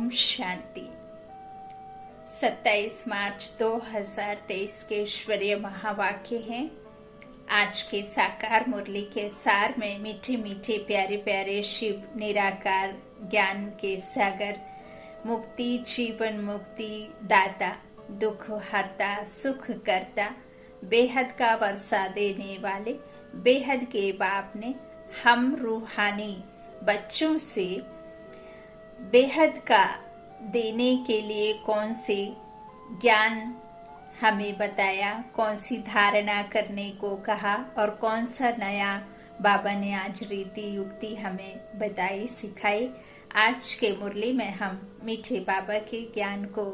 ओम शांति। 27 मार्च 2023 के ईश्वरीय महावाक्य हैं। आज के साकार मुरली के सार में मीठे मीठे प्यारे प्यारे शिव निराकार ज्ञान के सागर, मुक्ति जीवन मुक्ति दाता, दुख हरता सुख करता, बेहद का वर्षा देने वाले बेहद के बाप ने हम रूहानी बच्चों से बेहद का देने के लिए कौन से ज्ञान हमें बताया, कौन सी धारणा करने को कहा और कौन सा नया बाबा ने आज रीति युक्ति हमें बताई सिखाई। आज के मुरली में हम मीठे बाबा के ज्ञान को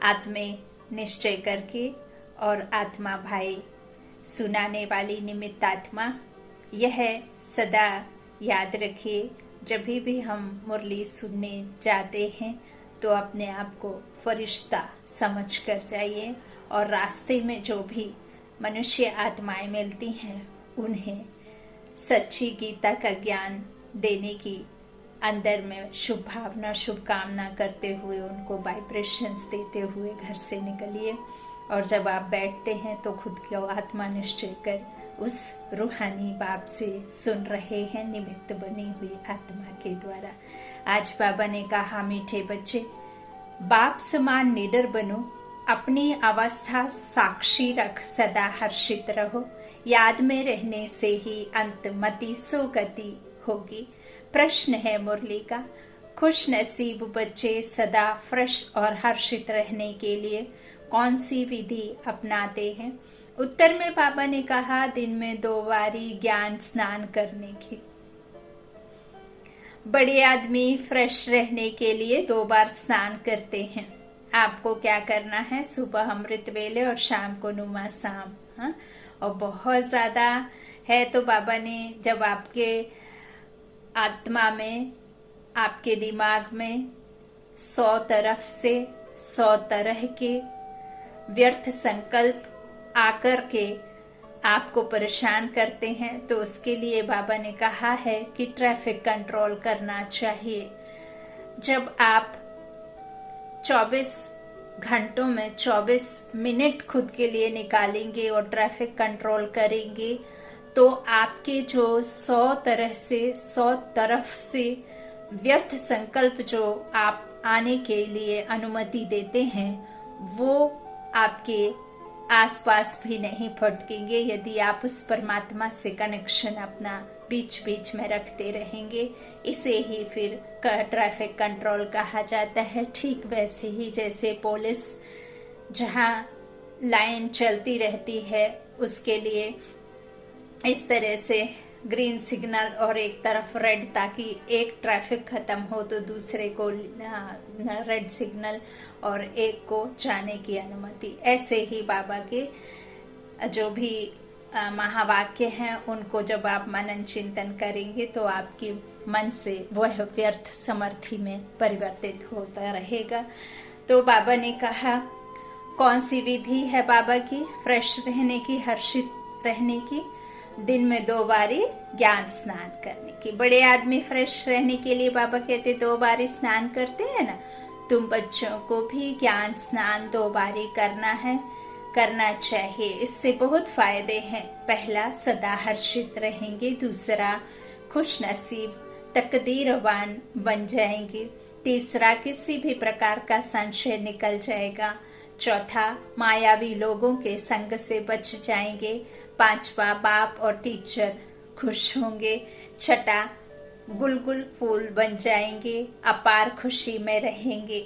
आत्मे निश्चय करके और आत्मा भाई सुनाने वाली निमित्त आत्मा, यह सदा याद रखिए। जब भी हम मुरली सुनने जाते हैं तो अपने आप को फरिश्ता समझ कर जाइए और रास्ते में जो भी मनुष्य आत्माएं मिलती हैं उन्हें सच्ची गीता का ज्ञान देने की अंदर में शुभ भावना शुभकामना करते हुए उनको वाइब्रेशंस देते हुए घर से निकलिए। और जब आप बैठते हैं तो खुद को आत्मा निश्चय कर उस रूहानी बाप से सुन रहे हैं, निमित्त बनी हुई आत्मा के द्वारा। आज बाबा ने कहा, मीठे बच्चे बाप समान निडर बनो, अपनी अवस्था साक्षी रख, सदा हर्षित रहो, याद में रहने से ही अंत मति सो गति होगी। प्रश्न है मुरली का, खुश नसीब बच्चे सदा फ्रेश और हर्षित रहने के लिए कौन सी विधि अपनाते हैं? उत्तर में बाबा ने कहा, दिन में 2 बारी ज्ञान स्नान करने की। बड़े आदमी फ्रेश रहने के लिए 2 बार स्नान करते हैं। आपको क्या करना है? सुबह अमृत वेले और शाम को नुमा शाम। हाँ? और बहुत ज्यादा है तो बाबा ने जब आपके आत्मा में, आपके दिमाग में 100 तरफ से 100 तरह के व्यर्थ संकल्प आकर के आपको परेशान करते हैं तो उसके लिए बाबा ने कहा है कि ट्रैफिक कंट्रोल करना चाहिए। जब आप 24 घंटों में 24 मिनट खुद के लिए निकालेंगे और ट्रैफिक कंट्रोल करेंगे तो आपके जो 100 तरह से 100 तरफ से व्यर्थ संकल्प जो आप आने के लिए अनुमति देते हैं वो आपके आसपास भी नहीं फटकेंगे यदि आप उस परमात्मा से कनेक्शन अपना बीच बीच में रखते रहेंगे। इसे ही फिर ट्रैफिक कंट्रोल कहा जाता है। ठीक वैसे ही जैसे पुलिस जहां लाइन चलती रहती है उसके लिए इस तरह से ग्रीन सिग्नल और एक तरफ रेड, ताकि एक ट्रैफिक खत्म हो तो दूसरे को रेड सिग्नल और एक को जाने की अनुमति। ऐसे ही बाबा के जो भी महावाक्य हैं उनको जब आप मनन चिंतन करेंगे तो आपकी मन से वह व्यर्थ समर्थी में परिवर्तित होता रहेगा। तो बाबा ने कहा, कौन सी विधि है बाबा की फ्रेश रहने की, हर्षित रहने की? दिन में 2 बारी ज्ञान स्नान करने की। बड़े आदमी फ्रेश रहने के लिए बाबा कहते 2 बारी स्नान करते हैं ना, तुम बच्चों को भी ज्ञान स्नान 2 बारी करना चाहिए। इससे बहुत फायदे हैं। पहला, सदा हर्षित रहेंगे। दूसरा, खुश नसीब तकदीरवान बन जाएंगे। तीसरा, किसी भी प्रकार का संशय निकल जाएगा। चौथा, मायावी लोगों के संग से बच जाएंगे। 5वां, बाप और टीचर खुश होंगे। 6ठा, गुलगुल फूल बन जाएंगे, अपार खुशी में रहेंगे।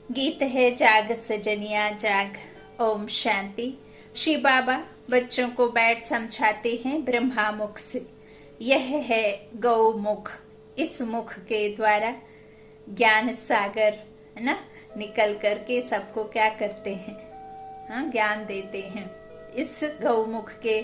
गीत है, जाग सजनिया जाग। ओम शांति। श्री बाबा बच्चों को बैठ समझाते हैं ब्रह्मा मुख से। यह है गौ मुख। इस मुख के द्वारा ज्ञान सागर है ना निकल करके सबको क्या करते हैं? हाँ, ज्ञान देते हैं। इस गौमुख के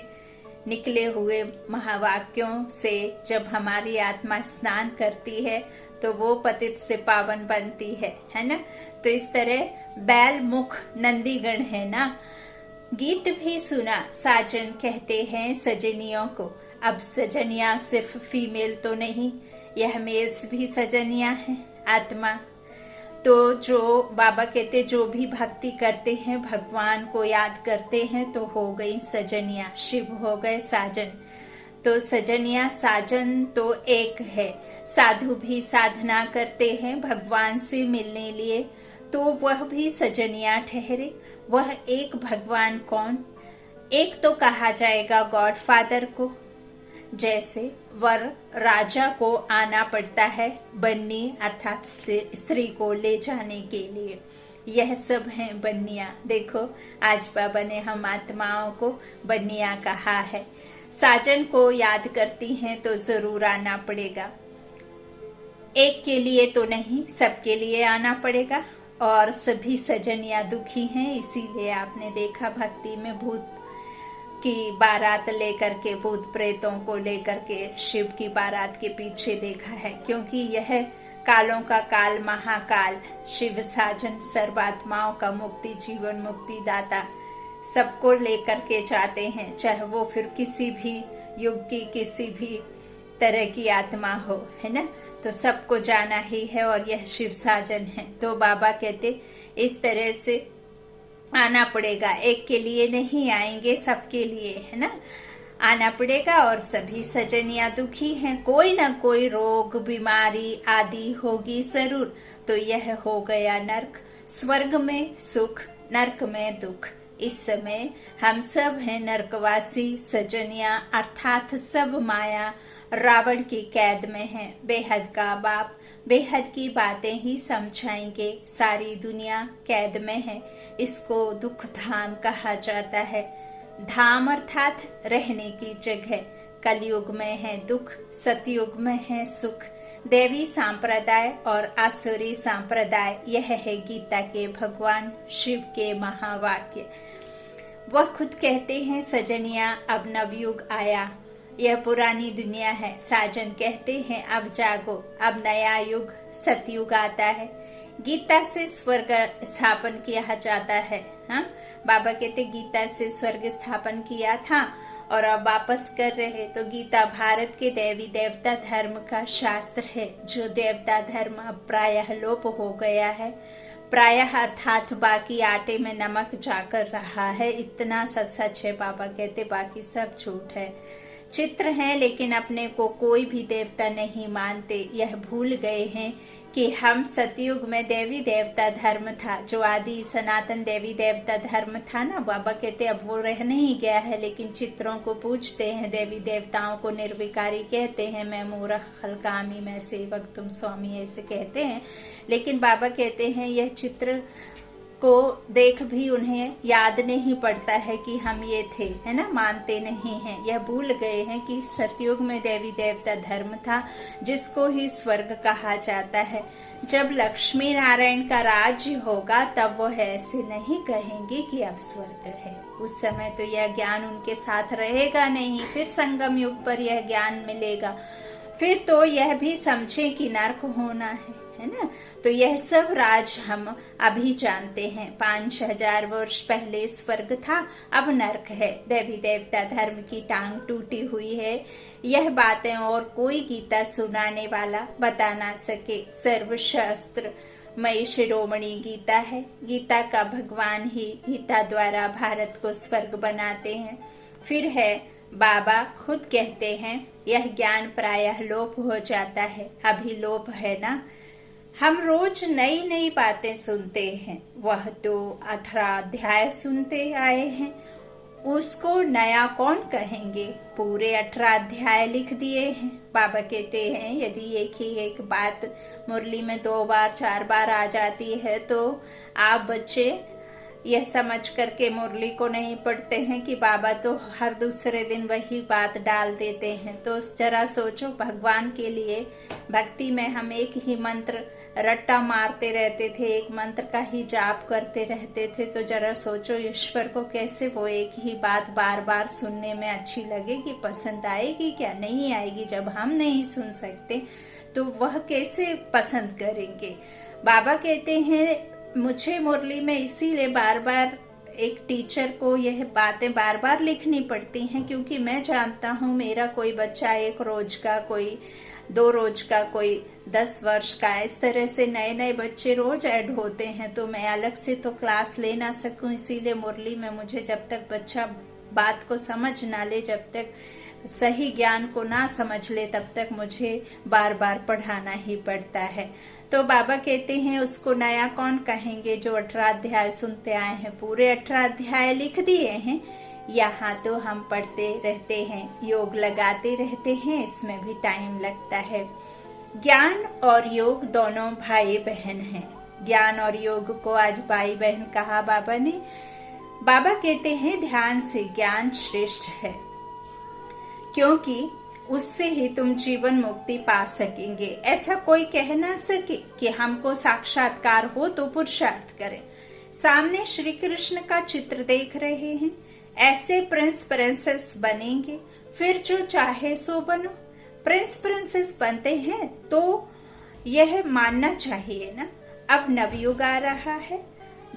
निकले हुए महावाक्यों से जब हमारी आत्मा स्नान करती है तो वो पतित से पावन बनती है ना। तो इस तरह बैल मुख नंदीगण है ना। गीत भी सुना, साजन कहते हैं सजनियों को। अब सजनिया सिर्फ फीमेल तो नहीं, यह मेल्स भी सजनिया हैं। आत्मा। तो जो बाबा कहते जो भी भक्ति करते हैं, भगवान को याद करते हैं, तो हो गई सजनिया, शिव हो गए साजन। तो सजनिया साजन तो एक है। साधु भी साधना करते हैं भगवान से मिलने लिए, तो वह भी सजनिया ठहरे। वह एक भगवान कौन? एक तो कहा जाएगा गॉडफादर को, जैसे वर राजा को आना पड़ता है बन्नी अर्थात स्त्री को ले जाने के लिए। यह सब है बन्निया। देखो आज बाबा ने हम आत्माओं को बन्निया कहा है। साजन को याद करती हैं तो जरूर आना पड़ेगा। एक के लिए तो नहीं, सबके लिए आना पड़ेगा। और सभी सजन या दुखी हैं, इसीलिए आपने देखा भक्ति में भूत की बारात लेकर के, भूत प्रेतों को लेकर के शिव की बारात के पीछे देखा है, क्योंकि यह कालों का काल महाकाल शिव साजन सर्वात्माओं का मुक्ति जीवन मुक्ति दाता सबको लेकर के जाते हैं, चाहे वो फिर किसी भी युग की किसी भी तरह की आत्मा हो, है ना। तो सबको जाना ही है और यह शिव साजन है। तो बाबा कहते इस तरह से आना पड़ेगा, एक के लिए नहीं आएंगे, सबके लिए, है ना, आना पड़ेगा। और सभी सजन या दुखी हैं, कोई ना कोई रोग बीमारी आदि होगी जरूर। तो यह हो गया नरक। स्वर्ग में सुख, नरक में दुख। इस समय हम सब हैं नरकवासी सजनिया, अर्थात सब माया रावण की कैद में हैं। बेहद का बाप बेहद की बातें ही समझाएंगे। सारी दुनिया कैद में है, इसको दुख धाम कहा जाता है। धाम अर्थात रहने की जगह। कलयुग में है दुख, सतयुग में है सुख। देवी सांप्रदाय और आसुरी सांप्रदाय, यह है गीता के भगवान शिव के महावाक्य। वह खुद कहते हैं सजनिया अब नवयुग आया, यह पुरानी दुनिया है। साजन कहते हैं अब जागो, अब नया युग सतयुग आता है। गीता से स्वर्ग स्थापन किया जाता है। हाँ, बाबा कहते गीता से स्वर्ग स्थापन किया था और अब वापस कर रहे। तो गीता भारत के देवी देवता धर्म का शास्त्र है, जो देवता धर्म अब प्रायः लोप हो गया है। प्रायः अर्थात बाकी आटे में नमक जाकर रहा है, इतना सच है। बाबा कहते बाकी सब झूठ है, चित्र हैं, लेकिन अपने को कोई भी देवता नहीं मानते। यह भूल गए हैं कि हम सतयुग में देवी देवता धर्म था, जो आदि सनातन देवी देवता धर्म था ना। बाबा कहते अब वो रह नहीं गया है, लेकिन चित्रों को पूजते हैं, देवी देवताओं को निर्विकारी कहते हैं। मैं मूर्ख हलकामी, मैं सेवक, तुम स्वामी, ऐसे कहते हैं। लेकिन बाबा कहते हैं यह चित्र को देख भी उन्हें याद नहीं पड़ता है कि हम ये थे, है ना, मानते नहीं हैं। यह भूल गए हैं कि सतयुग में देवी देवता धर्म था, जिसको ही स्वर्ग कहा जाता है। जब लक्ष्मी नारायण का राज्य होगा तब वो ऐसे नहीं कहेंगे कि अब स्वर्ग है। उस समय तो यह ज्ञान उनके साथ रहेगा नहीं, फिर संगम युग पर यह ज्ञान मिलेगा। फिर तो यह भी समझे कि नरक होना है ना। तो यह सब राज हम अभी जानते हैं। 5000 वर्ष पहले स्वर्ग था, अब नरक है। देवी देवता धर्म की टांग टूटी हुई है। यह बातें और कोई गीता सुनाने वाला बता ना सके। सर्वशास्त्र मई शिरोमणि गीता है। गीता का भगवान ही गीता द्वारा भारत को स्वर्ग बनाते हैं। फिर है बाबा खुद कहते हैं यह ज्ञान प्रायः लोप हो जाता है, अभी लोप है ना। हम रोज नई नई बातें सुनते हैं, वह तो 18 अध्याय सुनते आए हैं, उसको नया कौन कहेंगे। पूरे 18 अध्याय लिख दिए हैं। बाबा कहते हैं यदि एक ही एक बात मुरली में 2 बार 4 बार आ जाती है तो आप बच्चे यह समझ करके मुरली को नहीं पढ़ते हैं कि बाबा तो हर दूसरे दिन वही बात डाल देते हैं। तो जरा सोचो, भगवान के लिए भक्ति में हम एक ही मंत्र रट्टा मारते रहते थे, एक मंत्र का ही जाप करते रहते थे। तो जरा सोचो ईश्वर को कैसे वो एक ही बात बार बार सुनने में अच्छी लगेगी, पसंद आएगी क्या? नहीं आएगी। जब हम नहीं सुन सकते तो वह कैसे पसंद करेंगे। बाबा कहते हैं मुझे मुरली में इसीलिए बार बार एक टीचर को यह बातें बार बार लिखनी पड़ती हैं, क्योंकि मैं जानता हूँ मेरा कोई बच्चा एक रोज का कोई 2 रोज का, कोई 10 वर्ष का, इस तरह से नए नए बच्चे रोज ऐड होते हैं। तो मैं अलग से तो क्लास ले ना सकूं, इसीलिए मुरली में मुझे जब तक बच्चा बात को समझ ना ले, जब तक सही ज्ञान को ना समझ ले, तब तक मुझे बार बार पढ़ाना ही पड़ता है। तो बाबा कहते हैं उसको नया कौन कहेंगे जो 18 अध्याय सुनते आए हैं। पूरे 18 अध्याय लिख दिए हैं, यहाँ तो हम पढ़ते रहते हैं, योग लगाते रहते हैं, इसमें भी टाइम लगता है। ज्ञान और योग दोनों भाई बहन हैं। ज्ञान और योग को आज भाई बहन कहा बाबा ने। बाबा कहते हैं ध्यान से ज्ञान श्रेष्ठ है, क्योंकि उससे ही तुम जीवन मुक्ति पा सकेंगे। ऐसा कोई कह ना सके कि हमको साक्षात्कार हो तो पुरुषार्थ करें। सामने श्री कृष्ण का चित्र देख रहे हैं, ऐसे प्रिंस प्रिंसेस बनेंगे, फिर जो चाहे सो बनो। प्रिंस प्रिंसेस बनते हैं तो यह मानना चाहिए ना, अब नवयुग आ रहा है,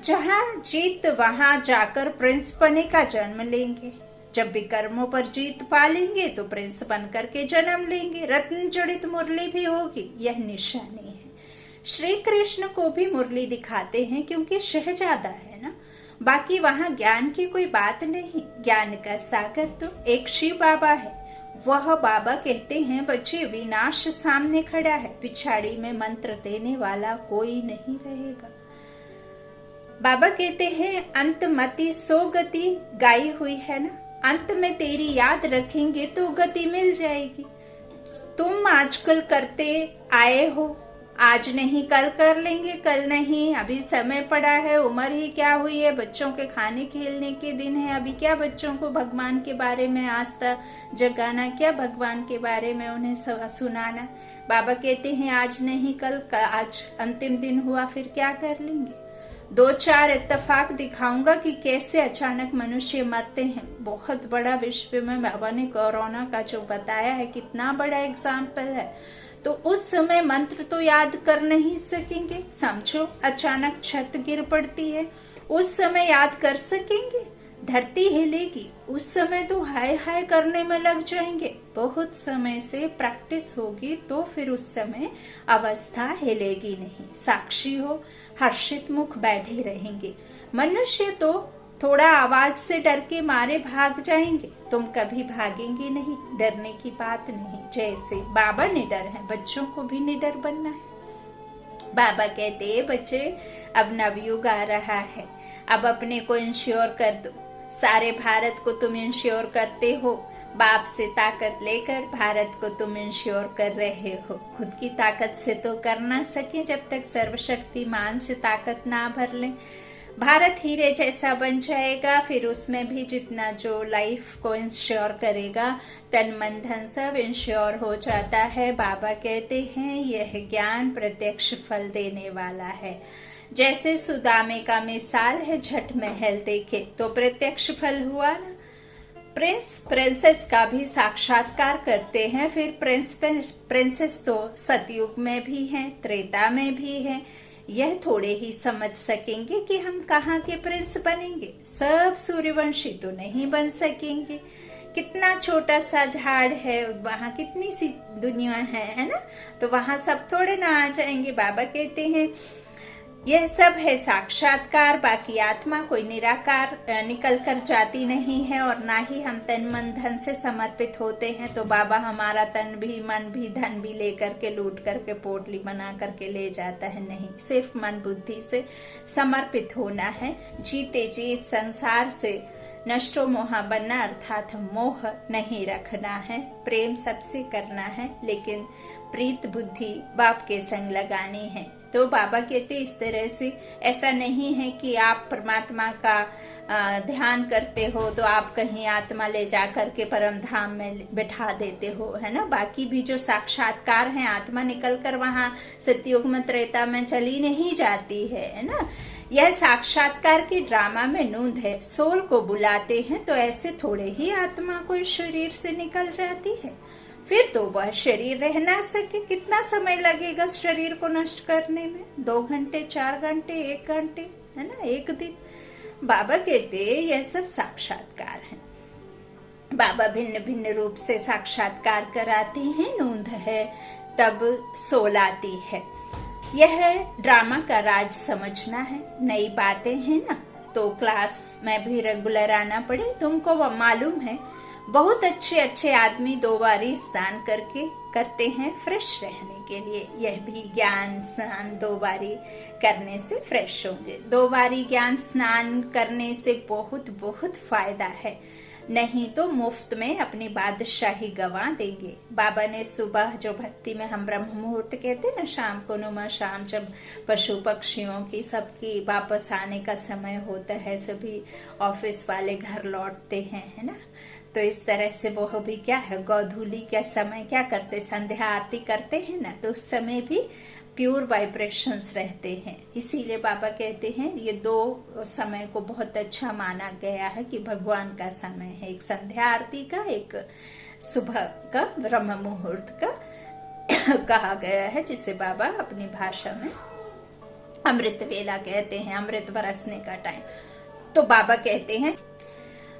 जहाँ जीत वहां जाकर प्रिंस बने का जन्म लेंगे। जब भी कर्मों पर जीत पालेंगे तो प्रिंस बन करके जन्म लेंगे। रत्न जड़ित मुरली भी होगी, यह निशानी है। श्री कृष्ण को भी मुरली दिखाते हैं क्योंकि शहजादा है ना, बाकी वहां ज्ञान की कोई बात नहीं। ज्ञान का सागर तो एक शिव बाबा है। वह बाबा कहते हैं बच्चे विनाश सामने खड़ा है, पिछाड़ी में मंत्र देने वाला कोई नहीं रहेगा। बाबा कहते हैं अंतमति सो गति गाई हुई है ना, अंत में तेरी याद रखेंगे तो गति मिल जाएगी। तुम आजकल करते आए हो, आज नहीं कल कर लेंगे, कल नहीं, अभी समय पड़ा है, उम्र ही क्या हुई है, बच्चों के खाने खेलने के दिन है। अभी क्या बच्चों को भगवान के बारे में आस्था जगाना, क्या भगवान के बारे में उन्हें सुनाना। बाबा कहते हैं आज नहीं कल, आज अंतिम दिन हुआ, फिर क्या कर लेंगे। 2-4 इत्तेफाक दिखाऊंगा कि कैसे अचानक मनुष्य मरते हैं। बहुत बड़ा विश्व में बाबा ने कोरोना का जो बताया है, कितना बड़ा एग्जाम्पल है। तो उस समय मंत्र तो याद कर नहीं सकेंगे। समझो अचानक छत गिर पड़ती है, उस समय याद कर सकेंगे? धरती हिलेगी, उस समय तो हाय हाय करने में लग जाएंगे। बहुत समय से प्रैक्टिस होगी तो फिर उस समय अवस्था हिलेगी नहीं। साक्षी हो, हर्षित मुख बैठे रहेंगे। मनुष्य तो थोड़ा आवाज से डर के मारे भाग जाएंगे, तुम कभी भागेंगे नहीं। डरने की बात नहीं, जैसे बाबा निडर है, बच्चों को भी निडर बनना है। बाबा कहते हैं बच्चे अब नवयुग आ रहा है, अब अपने को इंश्योर कर दो। सारे भारत को तुम इंश्योर करते हो, बाप से ताकत लेकर भारत को तुम इंश्योर कर रहे हो। खुद की ताकत से तो कर ना सके जब तक सर्वशक्तिमान से ताकत ना भर ले। भारत हीरे जैसा बन जाएगा, फिर उसमें भी जितना जो लाइफ को इंश्योर करेगा, तन मन धन सब इंश्योर हो जाता है। बाबा कहते हैं यह ज्ञान प्रत्यक्ष फल देने वाला है। जैसे सुदामे का मिसाल है, झट महल देखे तो प्रत्यक्ष फल हुआ ना। प्रिंस प्रिंसेस का भी साक्षात्कार करते हैं, फिर प्रिंसेस तो सतयुग में भी हैं, त्रेता में भी हैं। यह थोड़े ही समझ सकेंगे कि हम कहाँ के प्रिंस बनेंगे। सब सूर्यवंशी तो नहीं बन सकेंगे। कितना छोटा सा झाड़ है, वहाँ कितनी सी दुनिया है ना, तो वहाँ सब थोड़े ना आ जाएंगे। बाबा कहते हैं यह सब है साक्षात्कार, बाकी आत्मा कोई निराकार निकल कर जाती नहीं है, और ना ही हम तन मन धन से समर्पित होते हैं। तो बाबा हमारा तन भी मन भी धन भी लेकर के लूट करके पोटली बना करके ले जाता है, नहीं। सिर्फ मन बुद्धि से समर्पित होना है। जीते जी इस संसार से नष्टो मोह बनना, अर्थात मोह नहीं रखना है। प्रेम सबसे करना है, लेकिन प्रीत बुद्धि बाप के संग लगानी है। तो बाबा कहते इस तरह से ऐसा नहीं है कि आप परमात्मा का ध्यान करते हो तो आप कहीं आत्मा ले जा करके परम धाम में बैठा देते हो, है ना। बाकी भी जो साक्षात्कार है, आत्मा निकल कर वहाँ सतयुग में त्रेता में चली नहीं जाती है ना। यह साक्षात्कार की ड्रामा में नूंद है। सोल को बुलाते हैं तो ऐसे थोड़े ही आत्मा कोई शरीर से निकल जाती है, फिर तो वह शरीर रह ना सके। कितना समय लगेगा शरीर को नष्ट करने में? 2 घंटे, 4 घंटे, 1 घंटे, है ना, 1 दिन। बाबा कहते यह सब साक्षात्कार है। बाबा भिन्न भिन्न रूप से साक्षात्कार कराते हैं, नूंद है तब सोलाती है। यह ड्रामा का राज समझना है। नई बातें हैं ना, तो क्लास में भी रेगुलर आना पड़े। तुमको मालूम है बहुत अच्छे अच्छे आदमी 2 बारी स्नान करते हैं फ्रेश रहने के लिए। यह भी ज्ञान स्नान 2 बारी करने से फ्रेश होंगे। 2 बारी ज्ञान स्नान करने से बहुत बहुत फायदा है, नहीं तो मुफ्त में अपनी बादशाही गंवा देंगे। बाबा ने सुबह जो भक्ति में हम ब्रह्म मुहूर्त कहते ना, शाम को नुमा शाम, जब पशु पक्षियों की सबकी वापस आने का समय होता है, सभी ऑफिस वाले घर लौटते हैं, है ना, तो इस तरह से वो भी क्या है, गोधूली के समय क्या करते, संध्या आरती करते हैं ना, तो उस समय भी प्योर वाइब्रेशंस रहते हैं। इसीलिए बाबा कहते हैं ये 2 समय को बहुत अच्छा माना गया है कि भगवान का समय है, एक संध्या आरती का, एक सुबह का ब्रह्म मुहूर्त का कहा गया है, जिसे बाबा अपनी भाषा में अमृत वेला कहते हैं, अमृत बरसने का टाइम। तो बाबा कहते हैं,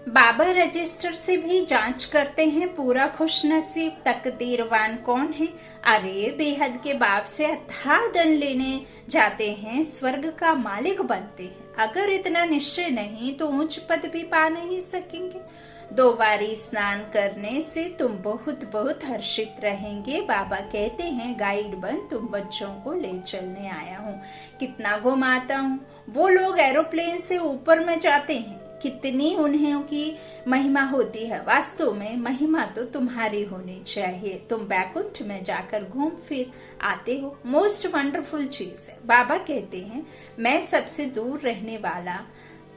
बाबा रजिस्टर से भी जांच करते हैं पूरा खुशनसीब तकदीरवान कौन है। अरे बेहद के बाप से अथाह दंड लेने जाते हैं, स्वर्ग का मालिक बनते हैं। अगर इतना निश्चय नहीं तो उच्च पद भी पा नहीं सकेंगे। 2 बारी स्नान करने से तुम बहुत बहुत हर्षित रहेंगे। बाबा कहते हैं, गाइड बन तुम बच्चों को ले चलने आया हूँ, कितना घुमाता हूँ। वो लोग एरोप्लेन से ऊपर में जाते हैं, कितनी उन्हें की महिमा होती है। वास्तव में महिमा तो तुम्हारी होनी चाहिए, तुम बैकुंठ में जाकर घूम फिर आते हो, मोस्ट वंडरफुल चीज है। बाबा कहते हैं, मैं सबसे दूर रहने वाला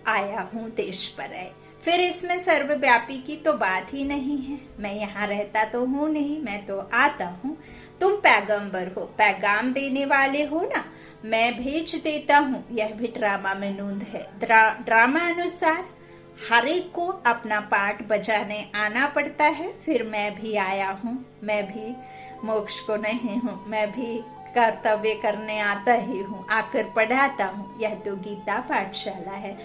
आया हूँ देश पर आए, फिर इसमें सर्वव्यापी की तो बात ही नहीं है। मैं यहाँ रहता तो हूँ नहीं, मैं तो आता हूँ। तुम पैगंबर हो, पैगाम देने वाले हो ना, मैं भेज देता हूँ। यह भी ड्रामा में नूंद है। ड्रामा अनुसार हर एक को अपना पार्ट बजाने आना पड़ता है। फिर मैं भी आया हूँ, मैं भी मोक्ष को नहीं हूँ, मैं भी कर्तव्य करने आता ही हूँ, आकर पढ़ाता हूँ। यह तो गीता पाठशाला है।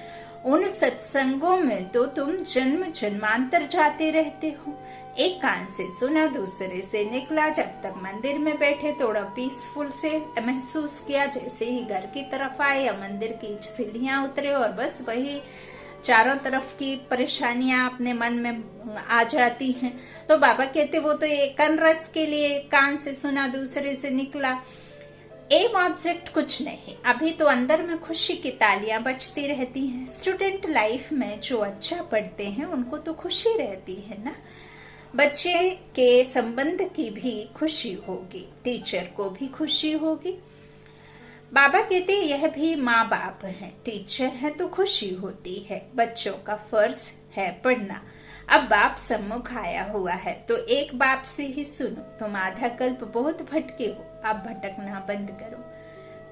उन सत्संगों में तो तुम जन्म जन्मांतर जाते रहते हो। एक कान से सुना, दूसरे से निकला। जब तक मंदिर में बैठे थोड़ा पीसफुल से महसूस किया, जैसे ही घर की तरफ आए या मंदिर की सीढ़ियां उतरे और बस वही चारों तरफ की परेशानियां अपने मन में आ जाती हैं। तो बाबा कहते वो तो एक कान रस के लिए, कान से सुना दूसरे से निकला, एम ऑब्जेक्ट कुछ नहीं। अभी तो अंदर में खुशी की तालियां बजती रहती हैं। स्टूडेंट लाइफ में जो अच्छा पढ़ते हैं उनको तो खुशी रहती है ना। बच्चे के संबंध की भी खुशी होगी, टीचर को भी खुशी होगी। बाबा कहते हैं यह भी माँ बाप है, टीचर है तो खुशी होती है। बच्चों का फर्ज है पढ़ना। अब बाप सम्मुख आया हुआ है तो एक बाप से ही सुनो। तुम आधा कल्प बहुत भटके हो, अब भटकना बंद करो,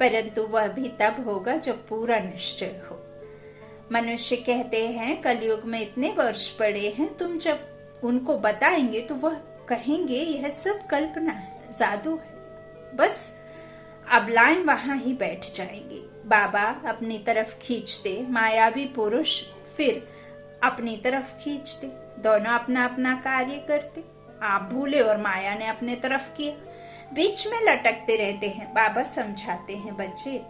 परंतु वह भी तब होगा जब पूरा निश्चय हो। मनुष्य कहते हैं कलयुग में इतने वर्ष पड़े हैं, तुम जब उनको बताएंगे तो वह कहेंगे यह सब कल्पना है, जादू है। बस अबलाएं वहां ही बैठ जाएंगी। बाबा अपनी तरफ खींचते, मायावी पुरुष फिर अपनी तरफ खींचते, दोनों अपना अपना कार्य करते। आप भूले और माया ने अपने तरफ किया, बीच में लटकते रहते हैं। बाबा समझाते हैं, बच्चे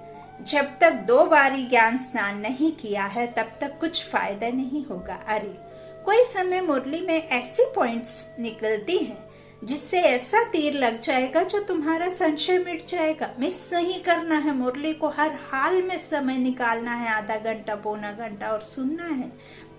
जब तक 2 बारी ज्ञान स्नान नहीं किया है तब तक कुछ फायदा नहीं होगा। अरे कोई समय मुरली में ऐसी पॉइंट्स निकलती हैं जिससे ऐसा तीर लग जाएगा जो तुम्हारा संशय मिट जाएगा। मिस नहीं करना है मुरली को, हर हाल में समय निकालना है, आधा घंटा पौना घंटा, और सुनना है,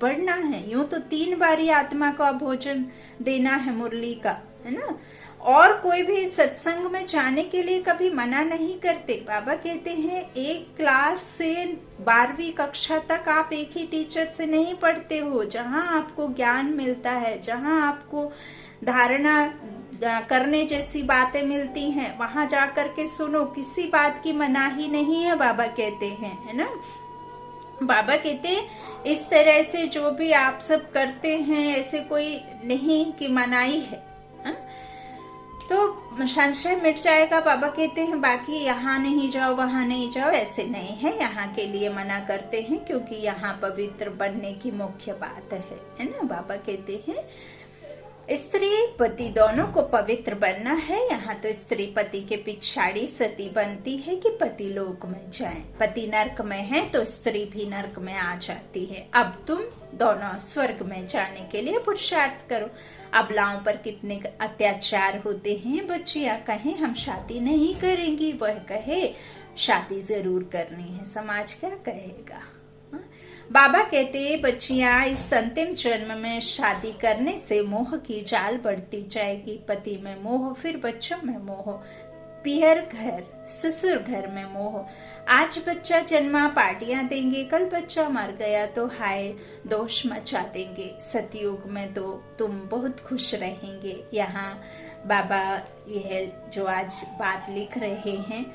पढ़ना है। यूं तो 3 बारी आत्मा का भोजन देना है मुरली का, है ना। और कोई भी सत्संग में जाने के लिए कभी मना नहीं करते। बाबा कहते हैं एक क्लास से 12वीं कक्षा तक आप एक ही टीचर से नहीं पढ़ते हो। जहां आपको ज्ञान मिलता है, जहां आपको धारणा करने जैसी बातें मिलती हैं, वहां जाकर के सुनो, किसी बात की मनाही नहीं है, बाबा कहते हैं, है ना। बाबा कहते हैं इस तरह से जो भी आप सब करते हैं ऐसे कोई नहीं कि मनाही है, तो संशय मिट जाएगा। बाबा कहते हैं बाकी यहाँ नहीं जाओ, वहां नहीं जाओ, ऐसे नहीं है। यहाँ के लिए मना करते हैं क्योंकि यहाँ पवित्र बनने की मुख्य बात है ना। बाबा कहते हैं स्त्री पति दोनों को पवित्र बनना है। यहाँ तो स्त्री पति के पिछाड़ी सती बनती है कि पति लोक में जाए। पति नरक में है तो स्त्री भी नरक में आ जाती है। अब तुम दोनों स्वर्ग में जाने के लिए पुरुषार्थ करो। अबलाओं पर कितने अत्याचार होते हैं। बच्चियां कहें हम शादी नहीं करेंगी, वह कहे शादी जरूर करनी है, समाज क्या कहेगा। बाबा कहते बच्चियां इस अंतिम जन्म में शादी करने से मोह की जाल बढ़ती जाएगी। पति में मोह, फिर बच्चों में मोह, पियर घर ससुर घर में मोह। आज बच्चा जन्मा पार्टियां देंगे, कल बच्चा मर गया तो हाय दोष मचा देंगे। सतयुग में तो तुम बहुत खुश रहेंगे। यहाँ बाबा यह जो आज बात लिख रहे हैं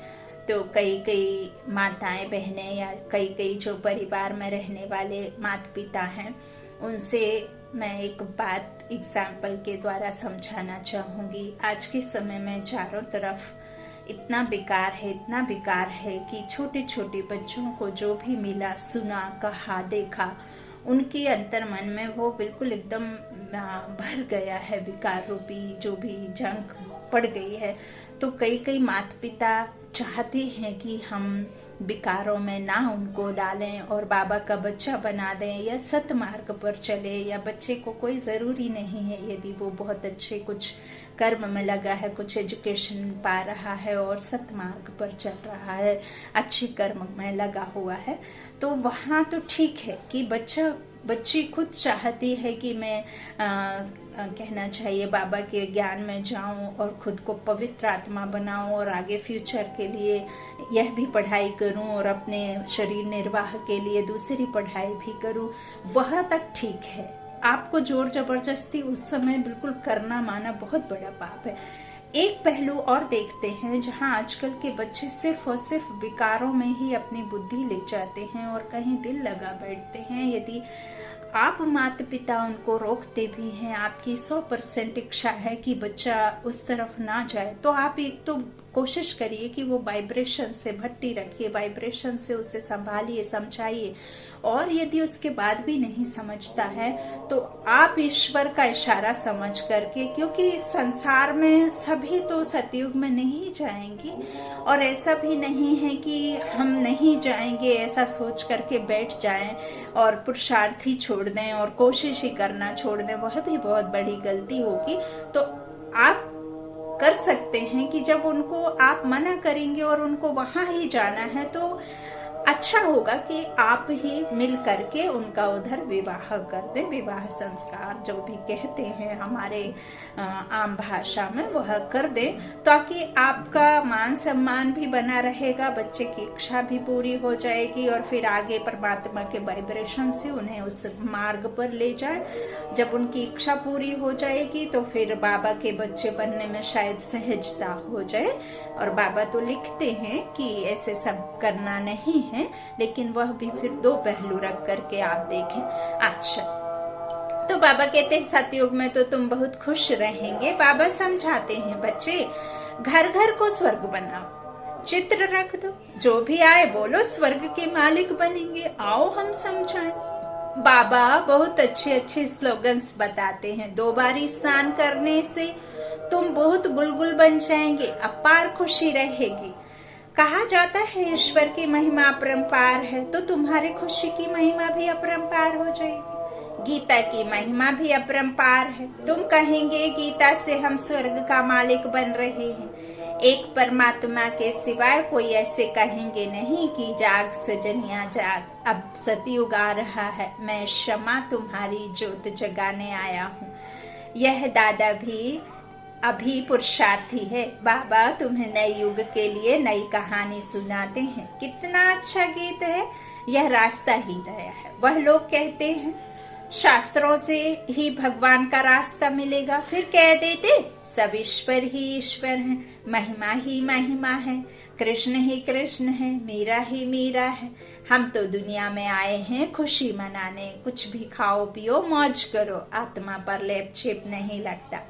तो कई माताएं बहनें या कई जो परिवार में रहने वाले माता पिता हैं उनसे मैं एक बात एग्जाम्पल के द्वारा समझाना चाहूंगी। आज के समय में चारों तरफ इतना बेकार है कि छोटे छोटे बच्चों को जो भी मिला, सुना, कहा, देखा, उनके अंतर मन में वो बिल्कुल एकदम भर गया है। विकार रूपी जो भी जंग पड़ गई है। तो कई माता पिता चाहते हैं कि हम विकारों में ना उनको डालें और बाबा का बच्चा बना दें या सत मार्ग पर चले। या बच्चे को कोई जरूरी नहीं है यदि वो बहुत अच्छे कुछ कर्म में लगा है, कुछ एजुकेशन पा रहा है और सत मार्ग पर चल रहा है, अच्छे कर्म में लगा हुआ है, तो वहाँ तो ठीक है कि बच्ची खुद चाहती है कि मैं कहना चाहिए बाबा के ज्ञान में जाऊं और खुद को पवित्र आत्मा बनाऊं और आगे फ्यूचर के लिए यह भी पढ़ाई करूं और अपने शरीर निर्वाह के लिए दूसरी पढ़ाई भी करूं, वह तक ठीक है। आपको जोर जबरदस्ती उस समय बिल्कुल करना माना बहुत बड़ा पाप है। एक पहलू और देखते हैं जहां आजकल के बच्चे सिर्फ और सिर्फ विकारों में ही अपनी बुद्धि ले जाते हैं और कहीं दिल लगा बैठते हैं। यदि आप माता पिता उनको रोकते भी हैं, आपकी 100% इच्छा है कि बच्चा उस तरफ ना जाए, तो आप एक तो कोशिश करिए कि वो वाइब्रेशन से भट्टी रखिए, वाइब्रेशन से उसे संभालिए, समझाइए। और यदि उसके बाद भी नहीं समझता है तो आप ईश्वर का इशारा समझ करके, क्योंकि इस संसार में सभी तो सतयुग में नहीं जाएंगी और ऐसा भी नहीं है कि हम नहीं जाएंगे ऐसा सोच करके बैठ जाएं और पुरुषार्थ ही छोड़ दें और कोशिश ही करना छोड़ दें, वह भी बहुत बड़ी गलती होगी। तो आप कर सकते हैं कि जब उनको आप मना करेंगे और उनको वहां ही जाना है तो अच्छा होगा कि आप ही मिल करके उनका उधर विवाह कर दें। विवाह संस्कार जो भी कहते हैं हमारे आम भाषा में वह कर दें, ताकि आपका मान सम्मान भी बना रहेगा, बच्चे की इच्छा भी पूरी हो जाएगी और फिर आगे परमात्मा के वाइब्रेशन से उन्हें उस मार्ग पर ले जाए। जब उनकी इच्छा पूरी हो जाएगी तो फिर बाबा के बच्चे बनने में शायद सहजता हो जाए। और बाबा तो लिखते हैं कि ऐसे सब करना नहीं है, लेकिन वह भी फिर दो पहलू रख करके आप देखें। अच्छा, तो बाबा कहते हैं सतयुग में तो तुम बहुत खुश रहेंगे। बाबा समझाते हैं बच्चे घर घर को स्वर्ग बनाओ, चित्र रख दो, जो भी आए बोलो स्वर्ग के मालिक बनेंगे, आओ हम समझाएं। बाबा बहुत अच्छे अच्छे स्लोगन्स बताते हैं। 2 बार स्नान करने से तुम बहुत बुलबुल बन जाएंगे, अपार खुशी रहेगी। कहा जाता है ईश्वर की महिमा अपरंपार है, तो तुम्हारी खुशी की महिमा भी अपरंपार हो जाएगी। गीता की महिमा भी अपरंपार है। तुम कहेंगे गीता से हम स्वर्ग का मालिक बन रहे हैं। एक परमात्मा के सिवाय कोई ऐसे कहेंगे नहीं कि जाग सजनिया जाग, अब सतयुग आ रहा है, मैं क्षमा तुम्हारी ज्योत जगाने आया हूँ। यह दादा भी अभी पुरुषार्थी है। बाबा तुम्हें नए युग के लिए नई कहानी सुनाते हैं। कितना अच्छा गीत है। यह रास्ता ही दया है। वह लोग कहते हैं शास्त्रों से ही भगवान का रास्ता मिलेगा, फिर कह देते सब ईश्वर ही ईश्वर है, महिमा ही महिमा है, कृष्ण ही कृष्ण है, मीरा ही मीरा है। हम तो दुनिया में आए हैं खुशी मनाने, कुछ भी खाओ पियो मौज करो, आत्मा पर लेप छेप नहीं लगता।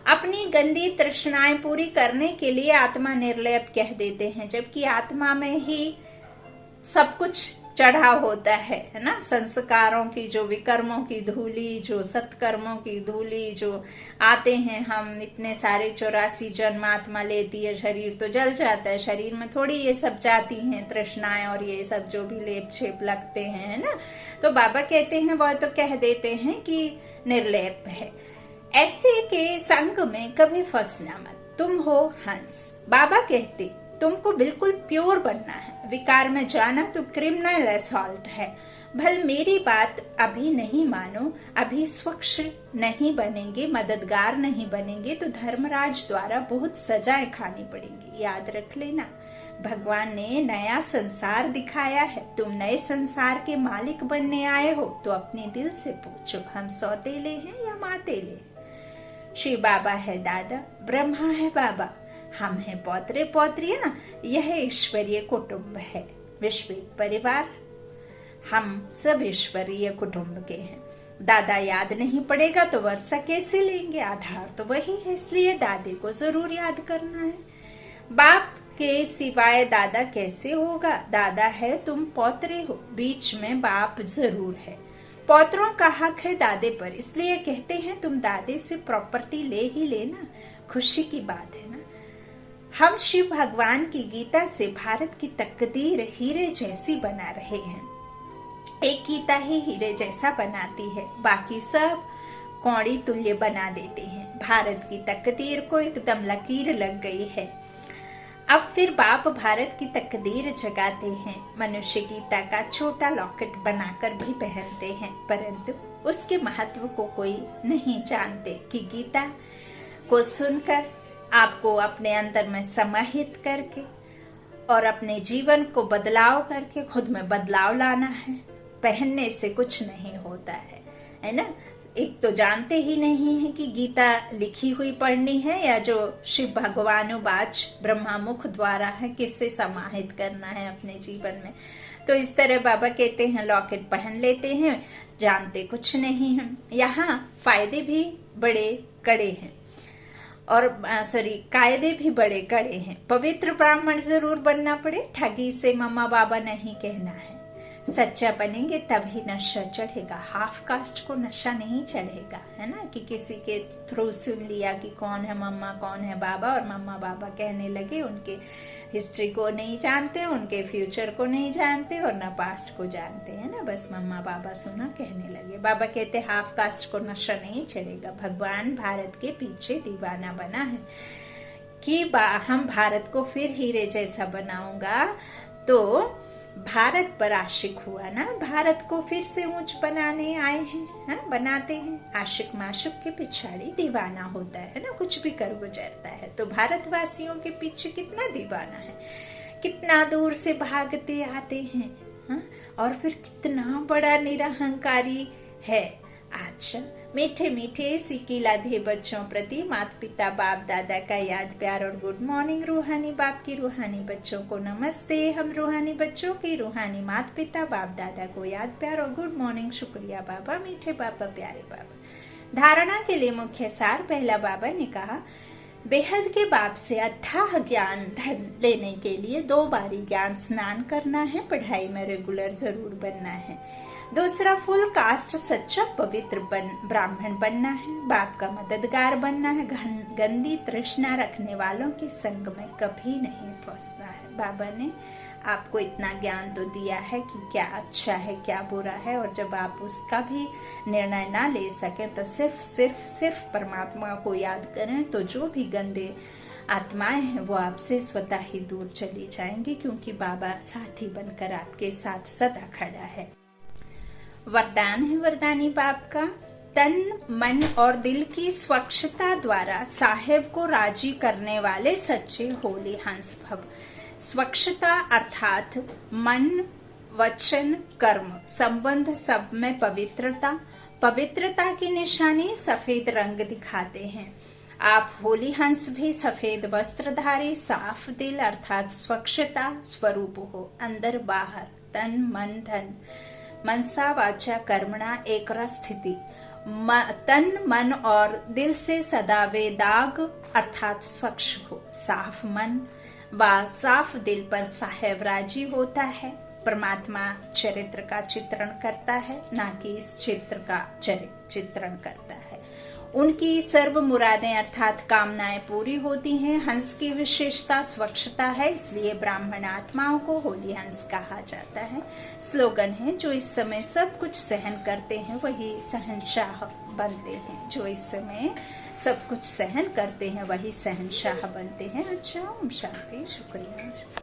अपनी गंदी तृष्णाएं पूरी करने के लिए आत्मा निर्लेप कह देते हैं, जबकि आत्मा में ही सब कुछ चढ़ा होता है ना। संस्कारों की जो विकर्मों की धूली, जो सत्कर्मों की धूली जो आते हैं, हम इतने सारे 84 जन्म आत्मा लेती है, शरीर तो जल जाता है, शरीर में थोड़ी ये सब जाती हैं तृष्णाएं और ये सब जो भी लेप छेप लगते हैं, है ना। तो बाबा कहते हैं, वह तो कह देते हैं कि निर्लेप है। ऐसे के संग में कभी फंसना मत, तुम हो हंस। बाबा कहते तुमको बिल्कुल प्योर बनना है, विकार में जाना तो क्रिमिनल असॉल्ट है। भल मेरी बात अभी नहीं मानो, अभी स्वच्छ नहीं बनेंगे, मददगार नहीं बनेंगे तो धर्मराज द्वारा बहुत सजाएं खानी पड़ेंगी। याद रख लेना, भगवान ने नया संसार दिखाया है, तुम नए संसार के मालिक बनने आए हो तो अपने दिल से पूछो, हम सौतेले हैं या मातेले हैं। शिव बाबा है दादा, ब्रह्मा है बाबा, हम हैं पौत्रे पौत्रियां, यह ईश्वरीय कुटुंब है, विश्व परिवार, हम सब ईश्वरीय कुटुंब के हैं। दादा याद नहीं पड़ेगा तो वर्षा कैसे लेंगे, आधार तो वही है, इसलिए दादी को जरूर याद करना है। बाप के सिवाय दादा कैसे होगा, दादा है तुम पौत्रे हो, बीच में बाप जरूर है। पौत्रों का हक है दादे पर, इसलिए कहते हैं तुम दादे से प्रॉपर्टी ले ही लेना, खुशी की बात है ना। हम शिव भगवान की गीता से भारत की तकदीर हीरे जैसी बना रहे हैं। एक गीता ही हीरे जैसा बनाती है, बाकी सब कौड़ी तुल्य बना देते हैं। भारत की तकदीर को एकदम लकीर लग गई है। अब फिर बाप भारत की तकदीर जगाते हैं। मनुष्य गीता का छोटा लॉकेट बनाकर भी पहनते हैं, परंतु उसके महत्व को कोई नहीं जानते कि गीता को सुनकर आपको अपने अंदर में समाहित करके और अपने जीवन को बदलाव करके खुद में बदलाव लाना है। पहनने से कुछ नहीं होता है ना। एक तो जानते ही नहीं है कि गीता लिखी हुई पढ़नी है या जो शिव भगवानुवाच ब्रह्मा मुख द्वारा है, किससे समाहित करना है अपने जीवन में। तो इस तरह बाबा कहते हैं लॉकेट पहन लेते हैं, जानते कुछ नहीं है। यहाँ फायदे भी बड़े कड़े हैं और कायदे भी बड़े कड़े हैं। पवित्र ब्राह्मण जरूर बनना पड़े, ठगी से मम्मा बाबा नहीं कहना है। सच्चा बनेंगे तभी नशा चढ़ेगा, हाफ कास्ट को नशा नहीं चढ़ेगा, है ना। कि किसी के थ्रू सुन लिया कि कौन है मम्मा कौन है बाबा और मम्मा बाबा कहने लगे, उनके हिस्ट्री को नहीं जानते, उनके फ्यूचर को नहीं जानते और न पास्ट को जानते हैं ना, बस मम्मा बाबा सुना कहने लगे। बाबा कहते हाफ कास्ट को नशा नहीं चढ़ेगा। भगवान भारत के पीछे दीवाना बना है कि हम भारत को फिर हीरे जैसा बनाऊंगा, तो भारत पर आशिक हुआ ना, भारत को फिर से ऊंच बनाने आए हैं, हा? बनाते हैं। आशिक माशुक के पिछाड़ी दीवाना होता है ना, कुछ भी कर गुजरता है। तो भारतवासियों के पीछे कितना दीवाना है, कितना दूर से भागते आते हैं, हा? और फिर कितना बड़ा निरहंकारी है। अच्छा, मीठे मीठे सिक्की लाधे बच्चों प्रति माता पिता बाप दादा का याद प्यार और गुड मॉर्निंग। रूहानी बाप की रूहानी बच्चों को नमस्ते। हम रूहानी बच्चों की रूहानी माता पिता बाप दादा को याद प्यार और गुड मॉर्निंग। शुक्रिया बाबा, मीठे बाबा, प्यारे बाबा। धारणा के लिए मुख्य सार। पहला, बाबा ने कहा बेहद के बाप से अथाह ज्ञान धन लेने के लिए 2 बारी ज्ञान स्नान करना है, पढ़ाई में रेगुलर जरूर बनना है। दूसरा, फुल कास्ट सच्चा पवित्र ब्राह्मण बनना है, बाप का मददगार बनना है। गंदी तृष्णा रखने वालों के संग में कभी नहीं फंसना है। बाबा ने आपको इतना ज्ञान तो दिया है कि क्या अच्छा है क्या बुरा है, और जब आप उसका भी निर्णय ना ले सके तो सिर्फ परमात्मा को याद करें, तो जो भी गंदे आत्माएं हैं वो आपसे स्वतः ही दूर चली जाएंगी, क्योंकि बाबा साथी बनकर आपके साथ सदा खड़ा है। वरदान है वरदानी बाप का, तन मन और दिल की स्वच्छता द्वारा साहेब को राजी करने वाले सच्चे होली हंस भव। स्वच्छता अर्थात मन वचन कर्म संबंध सब में पवित्रता। पवित्रता की निशानी सफेद रंग दिखाते हैं। आप होली हंस भी सफेद वस्त्रधारी साफ दिल अर्थात स्वच्छता स्वरूप हो, अंदर बाहर तन मन धन मनसा वाचा कर्मणा एक स्थिति तन मन और दिल से सदा वे दाग अर्थात स्वच्छ हो। साफ मन व साफ दिल पर साहेब राजी होता है। परमात्मा चरित्र का चित्रण करता है, ना कि इस चित्र का चित्रण करता है। उनकी सर्व मुरादें अर्थात कामनाएं पूरी होती हैं। हंस की विशेषता स्वच्छता है, इसलिए ब्राह्मण आत्माओं को होली हंस कहा जाता है। स्लोगन है, जो इस समय सब कुछ सहन करते हैं वही शहंशाह बनते हैं। जो इस समय सब कुछ सहन करते हैं वही शहंशाह बनते हैं। अच्छा, ओम शांति, शुक्रिया।